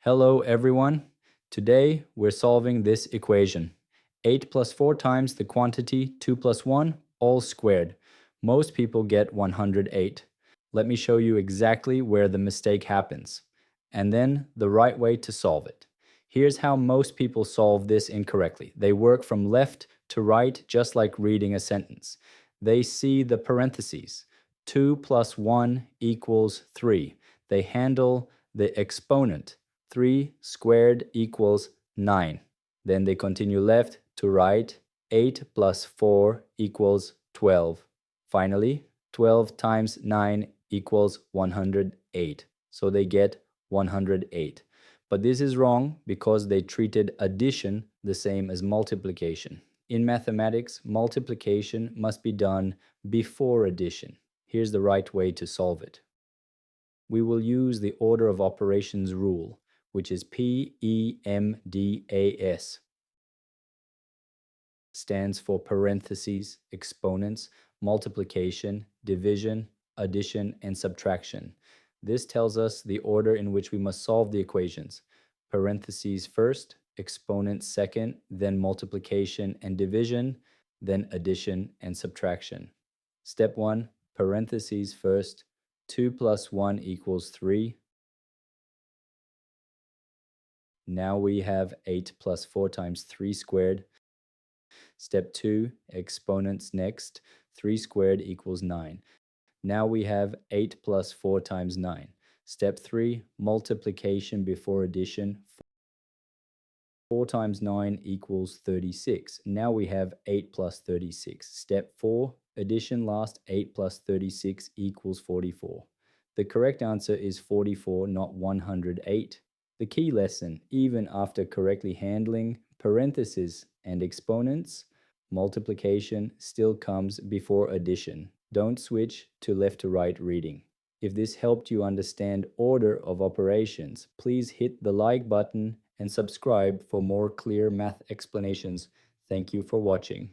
Hello everyone. Today we're solving this equation. 8 plus 4 times the quantity 2 plus 1, all squared. Most people get 108. Let me show you exactly where the mistake happens, and then the right way to solve it. Here's how most people solve this incorrectly. They work from left to right just like reading a sentence. They see the parentheses. 2 plus 1 equals 3. They handle the exponent. 3 squared equals 9. Then they continue left to right. 8 plus 4 equals 12. Finally, 12 times 9 equals 108. So they get 108. But this is wrong because they treated addition the same as multiplication. In mathematics, multiplication must be done before addition. Here's the right way to solve it. We will use the order of operations rule, which is PEMDAS. Stands for parentheses, exponents, multiplication, division, addition, and subtraction. This tells us the order in which we must solve the equations. Parentheses first, exponents second, then multiplication and division, then addition and subtraction. Step 1, parentheses first, 2 plus 1 equals 3. Now we have 8 plus 4 times 3 squared. Step 2, exponents next. 3 squared equals 9. Now we have 8 plus 4 times 9. Step 3, multiplication before addition. 4 times 9 equals 36. Now we have 8 plus 36. Step 4, addition last. 8 plus 36 equals 44. The correct answer is 44, not 108. The key lesson: even after correctly handling parentheses and exponents, multiplication still comes before addition. Don't switch to left to right reading. If this helped you understand order of operations, please hit the like button and subscribe for more clear math explanations. Thank you for watching.